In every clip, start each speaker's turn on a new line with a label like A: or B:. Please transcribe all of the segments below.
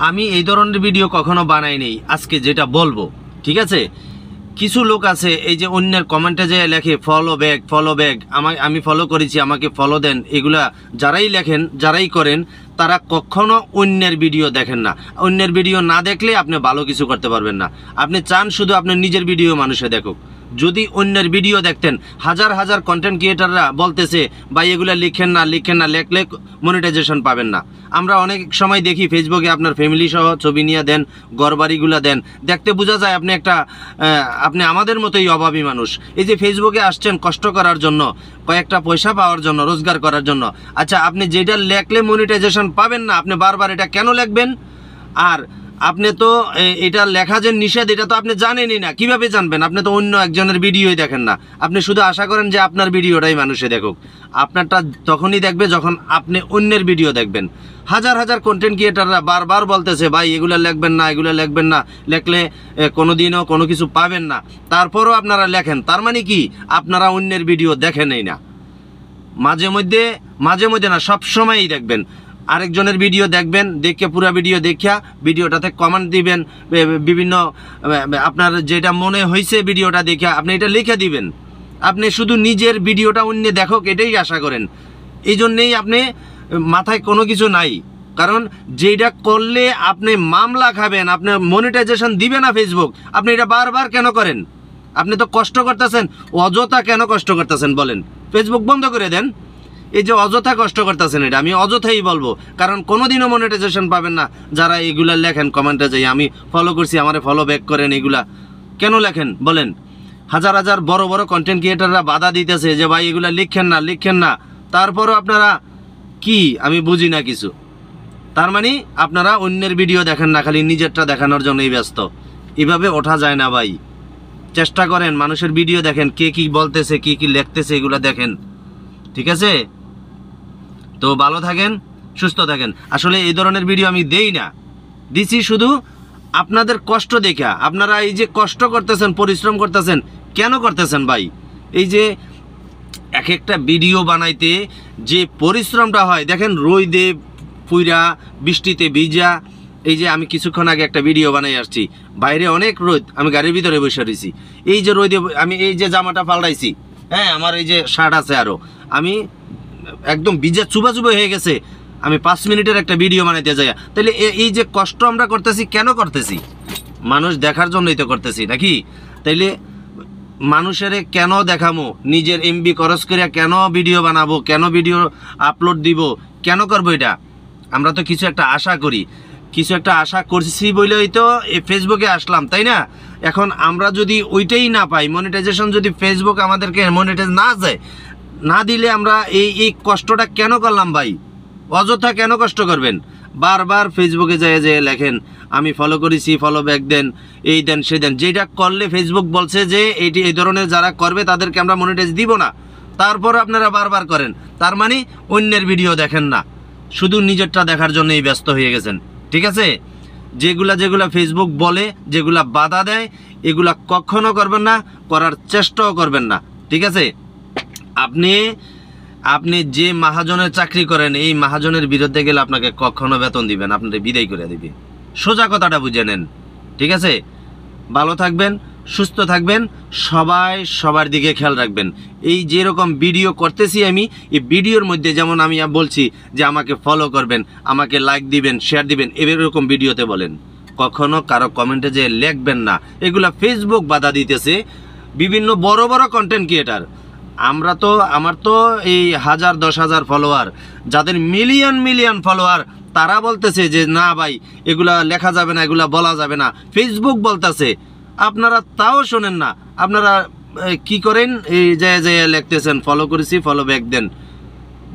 A: আমি এই ধরনের ভিডিও কখনো বানাই নেই, আজকে যেটা বলবো, ঠিক আছে? কিছু লোক আছে এই যে অন্যের কমেন্টে যে লেখে ফলো ব্যাক, আমি ফলো করেছি, আমাকে ফলো দেন, এগুলা যারাই লেখেন, যারাই করেন, তারা কখনো অন্যের ভিডিও দেখেন না। অন্যের ভিডিও না দেখলে আপনি ভালো কিছু করতে পারবেন না। আপনি চান শুধু আপনার নিজের ভিডিও মানুষে দেখুক। যদি অন্যের ভিডিও দেখতেন, হাজার হাজার কন্টেন্ট ক্রিয়েটাররা বলতেছে ভাই এগুলা লিখেন না, লেখলে মনিটাইজেশন পাবেন না। আমরা অনেক সময় দেখি ফেসবুকে আপনার ফ্যামিলি সহ ছবি নিয়ে দেন, ঘরবাড়িগুলো দেন, দেখতে বোঝা যায় আপনি আমাদের মতোই অভাবী মানুষ। এই যে ফেসবুকে আসছেন কষ্ট করার জন্য, কয়েকটা পয়সা পাওয়ার জন্য, রোজগার করার জন্য। আচ্ছা, আপনি যেটা লেখলে মনিটাইজেশন পাবেন না, আপনি বারবার এটা কেন লিখবেন? আর আপনি তো এটা লেখা যে নিষেধ, এটা তো আপনি জানেনই না। কিভাবে জানবেন? আপনি তো অন্য একজনের ভিডিওই দেখেন না। আপনি শুধু আশা করেন যে আপনার ভিডিওটাই মানুষে দেখুক। আপনারটা তখনই দেখবে যখন আপনি অন্যের ভিডিও দেখবেন। হাজার হাজার কন্টেন্ট ক্রিয়েটাররা বারবার বলতেছে ভাই এগুলো লিখবেন না, লেখলে কোনোদিনও কোনো কিছু পাবেন না। তারপরও আপনারা লেখেন, তার মানে কি? আপনারা অন্যের ভিডিও দেখেনই না। মাঝে মধ্যে না, সবসময়ই দেখবেন। আরেকজনের ভিডিও দেখবেন, দেখে পুরো ভিডিও দেখিয়া ভিডিওটাতে কমেন্ট দিবেন, বিভিন্ন আপনার যেটা মনে হয়েছে ভিডিওটা দেখে আপনি এটা লিখে দিবেন। আপনি শুধু নিজের ভিডিওটা অন্য দেখুক এটাই আশা করেন। এই জন্যেই আপনি মাথায় কোনো কিছু নাই। কারণ যেটা করলে আপনি মামলা খাবেন, আপনি মনিটাইজেশন দিবে না ফেসবুক। আপনি এটা বারবার কেন করেন? আপনি তো কষ্ট করতেছেন, অযথা কেন কষ্ট করতেছেন বলেন? ফেসবুক বন্ধ করে দেন। এই যে অযথা কষ্ট করতেছেন, এটা আমি অযথাই বলবো, কারণ কোনোদিনও মনিটাইজেশন পাবেন না। যারা এগুলা লেখেন কমেন্টে যাই আমি ফলো করছি, আমারে ফলো ব্যাক করেন, এগুলা কেন লেখেন বলেন? হাজার হাজার বড় বড় কন্টেন্ট ক্রিয়েটাররা বাধা দিতেছে যে ভাই এগুলা লিখেন না, তারপরও আপনারা কি, আমি বুঝি না কিছু। তার মানে আপনারা অন্যের ভিডিও দেখেন না, খালি নিজেরটা দেখানোর জন্যই ব্যস্ত। এভাবে ওঠা যায় না ভাই। চেষ্টা করেন মানুষের ভিডিও দেখেন, কে কি বলতেছে, কে কি লিখতেছে, এগুলা দেখেন, ঠিক আছে? তো ভালো থাকেন, সুস্থ থাকেন। আসলে এই ধরনের ভিডিও আমি দেই না, দিছি শুধু আপনাদের কষ্ট দেখা। আপনারা এই যে কষ্ট করতেছেন, পরিশ্রম করতেছেন, কেন করতেছেন ভাই? এই যে এক একটা ভিডিও বানাইতে যে পরিশ্রমটা হয়, দেখেন রোদে পুইরা, বৃষ্টিতে ভিজা। এই যে আমি কিছুক্ষণ আগে একটা ভিডিও বানাই আসছি, বাইরে অনেক রোদ, আমি গাড়ির ভিতরে বসে রয়েছি। এই যে রোদে আমি এই যে জামাটা পাল্টাইছি, হ্যাঁ আমার এই যে শার্ট আছে আরও, আমি একদম ভিজা চুবা হয়ে গেছে। আমি 5 মিনিটের একটা ভিডিও বানাইতে যাই। তাহলে এই যে কষ্ট আমরা করতেছি, কেন করতেছি? মানুষ দেখার জন্যই তো করতেছি নাকি? তাইলে মানুষের কেন দেখামো? নিজের এমবি খরচ করিয়া কেন ভিডিও বানাবো, কেন ভিডিও আপলোড দিব, কেন করবো এটা? আমরা তো কিছু একটা আশা করি, কিছু একটা আশা করছি বলেই তো ফেসবুকে আসলাম, তাই না? এখন আমরা যদি ওইটাই না পাই, মনিটাইজেশন যদি ফেসবুক আমাদেরকে মনিটাইজ না দিলে আমরা এই কষ্টটা কেন করলাম ভাই? অযথা কেন কষ্ট করবেন? বারবার ফেসবুকে যেয়ে লেখেন আমি ফলো করেছি, ফলো ব্যাক দেন, এই দেন সেই দেন। যেটা করলে ফেসবুক বলছে যে এই ধরনের যারা করবে তাদেরকে আমরা মনিটাইজ দিব না, তারপর আপনারা বারবার করেন। তার মানে অন্যের ভিডিও দেখেন না, শুধু নিজেরটা দেখার জন্যই ব্যস্ত হয়ে গেছেন, ঠিক আছে? যেগুলা ফেসবুক বলে, যেগুলা বাধা দেয়, এগুলা কখনো করবেন না, করার চেষ্টাও করবেন না, ঠিক আছে? আপনি যে মহাজনের চাকরি করেন, এই মহাজনের বিরুদ্ধে গেলে আপনাকে কখনো বেতন দিবেন, আপনাকে বিদায় করে দিবে। সোজা কথাটা বুঝে নেন, ঠিক আছে? ভালো থাকবেন, সুস্থ থাকবেন, সবাই সবার দিকে খেয়াল রাখবেন। এই যেরকম ভিডিও করতেছি আমি, এই ভিডিওর মধ্যে যেমন আমি বলছি যে আমাকে ফলো করবেন, আমাকে লাইক দিবেন, শেয়ার দিবেন, এরকম ভিডিওতে বলেন। কখনো কারো কমেন্টে যে লিখবেন না, এগুলা ফেসবুক বাধা দিতেছে। বিভিন্ন বড় বড় কন্টেন্ট ক্রিয়েটার, আমার তো এই 1000-10,000 ফলোয়ার, যাদের মিলিয়ন ফলোয়ার, তারা বলতেছে যে না ভাই এগুলা লেখা যাবে না, এগুলা বলা যাবে না, ফেসবুক বলতেছে। আপনারা তাও শোনেন না, আপনারা কি করেন? এই যে লিখতেছেন ফলো করেছি, ফলো ব্যাক দেন।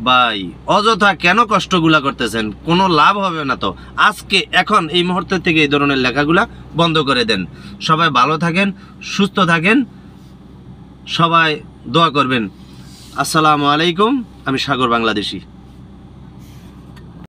A: ভাই অযথা কেন কষ্টগুলা করতেছেন? কোনো লাভ হবে না তো। আজকে এখন এই মুহূর্তে থেকে এই ধরনের লেখাগুলা বন্ধ করে দেন। সবাই ভালো থাকেন, সুস্থ থাকেন, সবাই দোয়া করবেন। আসসালামু আলাইকুম। আমি সাগর বাংলাদেশি।